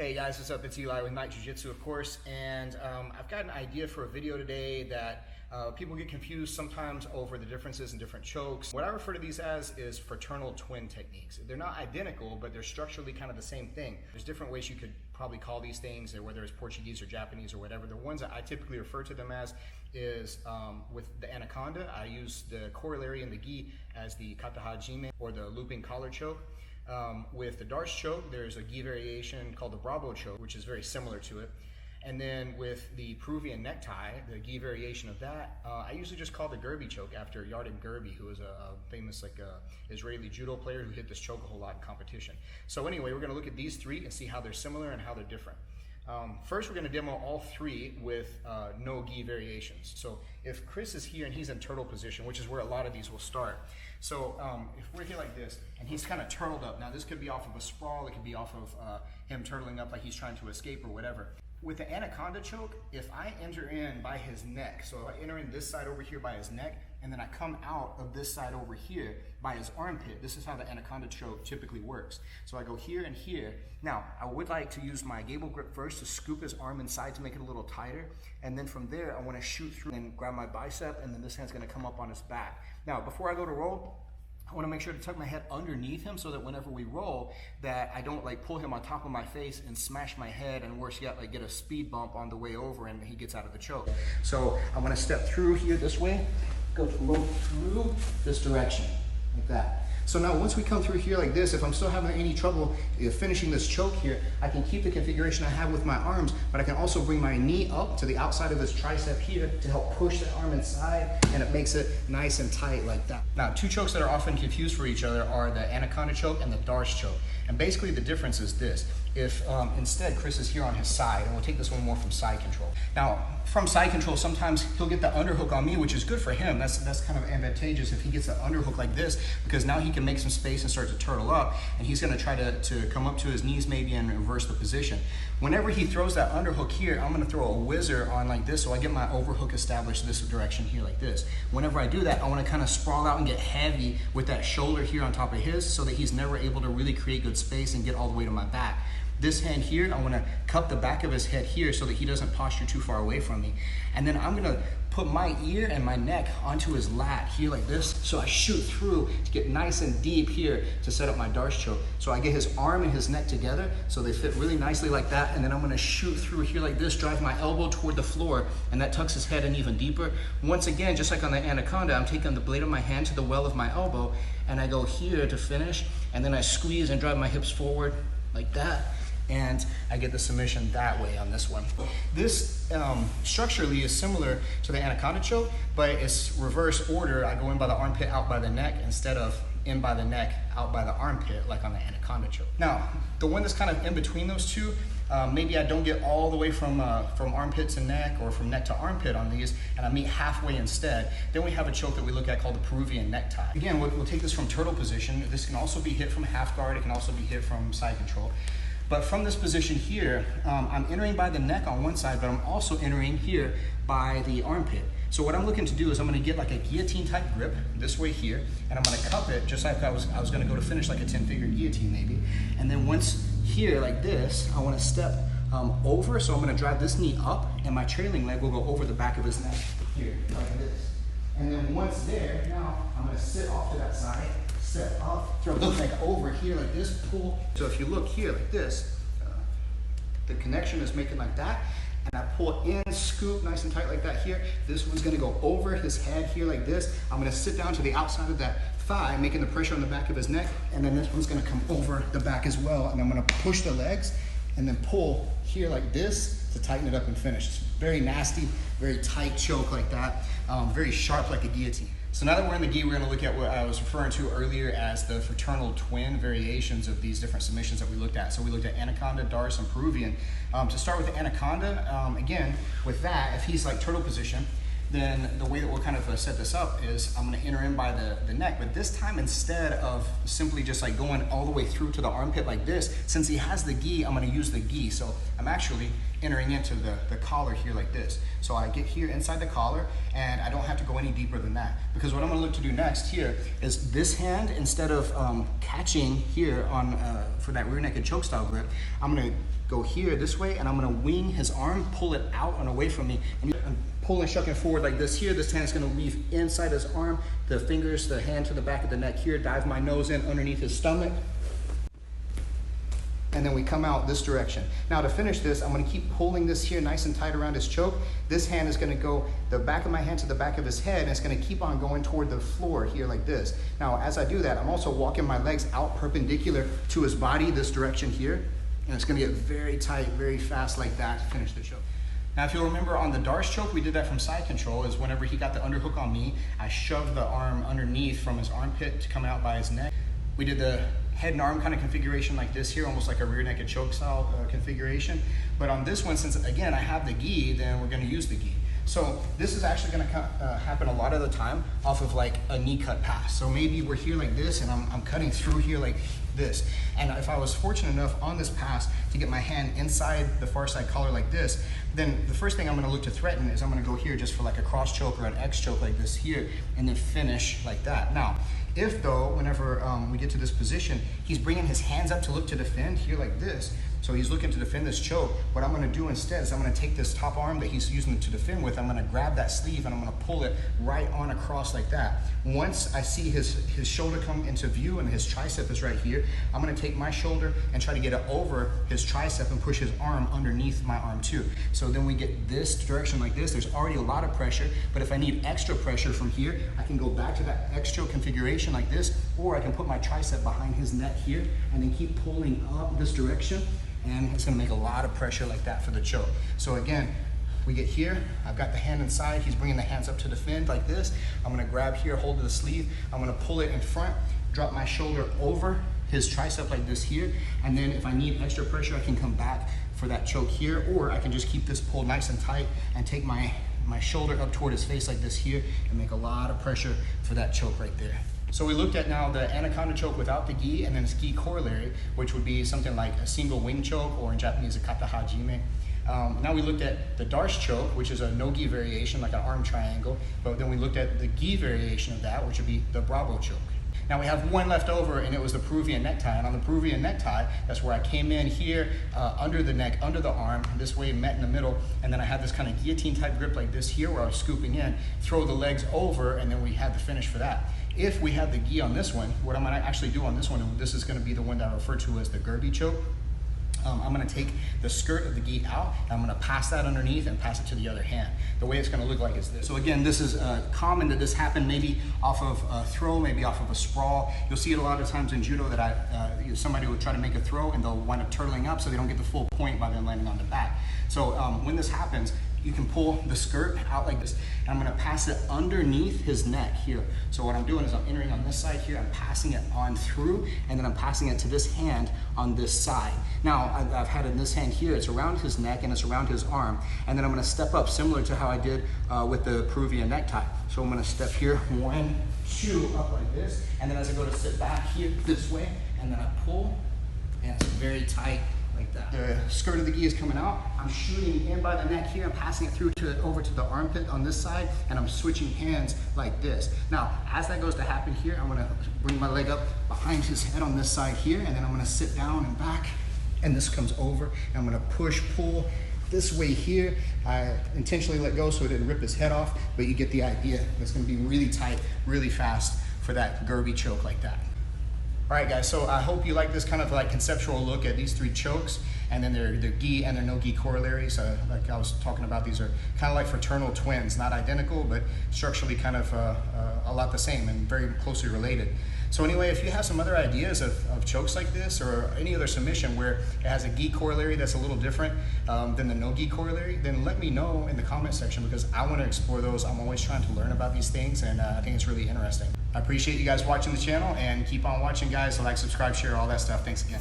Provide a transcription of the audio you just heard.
Hey guys, what's up? It's Eli with Night Jiu-Jitsu, of course, and I've got an idea for a video today that people get confused sometimes over the differences in different chokes. What I refer to these as is fraternal twin techniques. They're not identical, but they're structurally kind of the same thing. There's different ways you could probably call thise things, whether it's Portuguese or Japanese or whatever. The ones that I typically refer to them as is with the Anaconda, I use the corollary in the gi as the Kata-Ha Jime or the looping collar choke. With the Darce Choke, there's a gi variation called the Brabo Choke, which is very similar to it. And then with the Peruvian Necktie, the gi variation of that, I usually just call the Gerbi Choke after Gerbi, who is a famous Israeli judo player who hit this choke a whole lot in competition. So anyway, we're going to look at these three and see how they're similar and how they're different. First, we're going to demo all three with no gi variations. So if Chris is here and he's in turtle position, which is where a lot of these will start. So if we're here like this and he's kind of turtled up, now this could be off of a sprawl, it could be off of him turtling up like he's trying to escape or whatever. With the Anaconda Choke, if I enter in by his neck, so I enter in this side over here by his neck, and then I come out of this side over here by his armpit. This is how the Anaconda Choke typically works. So I go here and here. Now, I would like to use my gable grip first to scoop his arm inside to make it a little tighter. And then from there, I want to shoot through and grab my bicep, and then this hand's going to come up on his back. Now, before I go to roll, I want to make sure to tuck my head underneath him so that whenever we roll, that I don't like pull him on top of my face and smash my head, and worse yet, like get a speed bump on the way over and he gets out of the choke. So I'm going to step through here this way, go through this direction, like that. So now once we come through here like this, if I'm still having any trouble finishing this choke here, I can keep the configuration I have with my arms, but I can also bring my knee up to the outside of this tricep here to help push the arm inside, and it makes it nice and tight like that. Now, two chokes that are often confused for each other are the Anaconda Choke and the Darce Choke. And basically the difference is this. If instead Chris is here on his side, and we'll take this one more from side control. Now, from side control, sometimes he'll get the underhook on me, which is good for him. That's kind of advantageous if he gets an underhook like this, because now he can make some space and start to turtle up, and he's gonna try to come up to his knees maybe and reverse the position. Whenever he throws that underhook here, I'm gonna throw a whizzer on like this, so I get my overhook established this direction here like this. Whenever I do that, I wanna kind of sprawl out and get heavy with that shoulder here on top of his, so that he's never able to really create good space and get all the way to my back. This hand here, I want to cup the back of his head here so that he doesn't posture too far away from me. And then I'm going to put my ear and my neck onto his lat here like this. So I shoot through to get nice and deep here to set up my Darce Choke. So I get his arm and his neck together so they fit really nicely like that. And then I'm going to shoot through here like this, drive my elbow toward the floor, and that tucks his head in even deeper. Once again, just like on the Anaconda, I'm taking the blade of my hand to the well of my elbow, and I go here to finish, and then I squeeze and drive my hips forward like that. And I get the submission that way on this one. This structurally is similar to the Anaconda Choke, but it's reverse order. I go in by the armpit, out by the neck, instead of in by the neck, out by the armpit, like on the Anaconda Choke. Now, the one that's kind of in between those two, maybe I don't get all the way from armpit to neck or from neck to armpit on these, and I meet halfway instead. Then we have a choke that we look at called the Peruvian Necktie. Again, we'll take this from turtle position. This can also be hit from half guard. It can also be hit from side control. But from this position here, I'm entering by the neck on one side, but I'm also entering here by the armpit. So what I'm looking to do is I'm gonna get like a guillotine type grip this way here, and I'm gonna cup it just like I was gonna go to finish like a 10-figure guillotine maybe. And then once here like this, I wanna step over, so I'm gonna drive this knee up, and my trailing leg will go over the back of his neck here, like this. And then once there, now I'm gonna sit off to that side, step up, throw the leg over here like this, pull. So if you look here like this, the connection is making like that, and I pull in, scoop nice and tight like that here. This one's gonna go over his head here like this. I'm gonna sit down to the outside of that thigh, making the pressure on the back of his neck, and then this one's gonna come over the back as well, and I'm gonna push the legs and then pull here like this to tighten it up and finish. It's very nasty, very tight choke like that, very sharp like a guillotine. So now that we're in the gi, we're going to look at what I was referring to earlier as the fraternal twin variations of these different submissions that we looked at. So we looked at Anaconda, Darce, and Peruvian. To start with the Anaconda, again, with that, if he's like turtle position, then the way that we'll kind of set this up is I'm gonna enter in by the neck, but this time instead of simply just like going all the way through to the armpit like this, since he has the gi, I'm gonna use the gi. So I'm actually entering into the collar here like this. So I get here inside the collar and I don't have to go any deeper than that, because what I'm gonna look to do next here is this hand, instead of catching here on for that rear naked choke style grip, I'm gonna go here this way and I'm gonna wing his arm, pull it out and away from me. And I'm pulling, shucking forward like this here. This hand's gonna weave inside his arm, the fingers, the hand to the back of the neck here, dive my nose in underneath his stomach. And then we come out this direction. Now to finish this, I'm gonna keep pulling this here nice and tight around his choke. This hand is gonna go, the back of my hand to the back of his head, and it's gonna keep on going toward the floor here like this. Now, as I do that, I'm also walking my legs out perpendicular to his body this direction here. And it's gonna get very tight, very fast like that to finish the choke. Now, if you'll remember on the Darce Choke, we did that from side control, is whenever he got the underhook on me, I shoved the arm underneath from his armpit to come out by his neck. We did the head and arm kind of configuration like this here, almost like a rear naked choke style configuration. But on this one, since again I have the gi, then we're going to use the gi. So this is actually going to happen a lot of the time off of like a knee cut pass. So maybe we're here like this and I'm cutting through here like this. And if I was fortunate enough on this pass to get my hand inside the far side collar like this, then the first thing I'm going to look to threaten is I'm going to go here just for like a cross choke or an X choke like this here, and then finish like that. Now, if though, whenever we get to this position, he's bringing his hands up to look to defend here like this, so he's looking to defend this choke, what I'm gonna do instead is I'm gonna take this top arm that he's using to defend with, I'm gonna grab that sleeve and I'm gonna pull it right on across like that. Once I see his shoulder come into view and his tricep is right here, I'm gonna take my shoulder and try to get it over his tricep and push his arm underneath my arm too. So then we get this direction like this. There's already a lot of pressure, but if I need extra pressure from here, I can go back to that X choke configuration like this, or I can put my tricep behind his neck here and then keep pulling up this direction, and it's gonna make a lot of pressure like that for the choke. So again, we get here, I've got the hand inside, he's bringing the hands up to defend like this. I'm gonna grab here, hold of the sleeve, I'm gonna pull it in front, drop my shoulder over his tricep like this here, and then if I need extra pressure, I can come back for that choke here, or I can just keep this pulled nice and tight and take my shoulder up toward his face like this here and make a lot of pressure for that choke right there. So we looked at now the Anaconda Choke without the gi, and then its gi corollary, which would be something like a single wing choke, or in Japanese a Kata-Ha Jime. Now we looked at the Darce Choke, which is a no gi variation, like an arm triangle, but then we looked at the gi variation of that, which would be the Brabo Choke. Now we have one left over, and it was the Peruvian Necktie. And on the Peruvian Necktie, that's where I came in here, under the neck, under the arm, this way met in the middle, and then I had this kind of guillotine type grip like this here, where I was scooping in, throw the legs over, and then we had the finish for that. If we have the gi on this one, what I'm gonna actually do on this one, and this is gonna be the one that I refer to as the Gerbi Choke, I'm gonna take the skirt of the gi out, and I'm gonna pass that underneath and pass it to the other hand. The way it's gonna look like is this. So again, this is common that this happen maybe off of a throw, maybe off of a sprawl. You'll see it a lot of times in judo that somebody will try to make a throw and they'll wind up turtling up so they don't get the full point by them landing on the back. So when this happens, you can pull the skirt out like this, and I'm gonna pass it underneath his neck here. So what I'm doing is I'm entering on this side here, I'm passing it on through, and then I'm passing it to this hand on this side. Now, I've had it in this hand here, it's around his neck and it's around his arm, and then I'm gonna step up similar to how I did with the Peruvian necktie. So I'm gonna step here, 1, 2, up like this, and then as I go to sit back here this way, and then I pull, and it's very tight. Like that. The skirt of the gi is coming out. I'm shooting in by the neck here. I'm passing it through over to the armpit on this side, and I'm switching hands like this. Now, as that goes to happen here, I'm gonna bring my leg up behind his head on this side here, and then I'm gonna sit down and back, and this comes over, and I'm gonna push, pull this way here. I intentionally let go so it didn't rip his head off, but you get the idea. It's gonna be really tight, really fast for that Gerbi choke like that. All right, guys, so I hope you like this kind of like conceptual look at these 3 chokes, and then their gi and their no gi corollaries. Like I was talking about, these are kind of like fraternal twins, not identical, but structurally kind of a lot the same and very closely related. So anyway, if you have some other ideas of chokes like this, or any other submission where it has a gi corollary that's a little different than the no gi corollary, then let me know in the comment section, because I want to explore those. I'm always trying to learn about these things, and I think it's really interesting. I appreciate you guys watching the channel, and keep on watching, guys. So like, subscribe, share, all that stuff. Thanks again.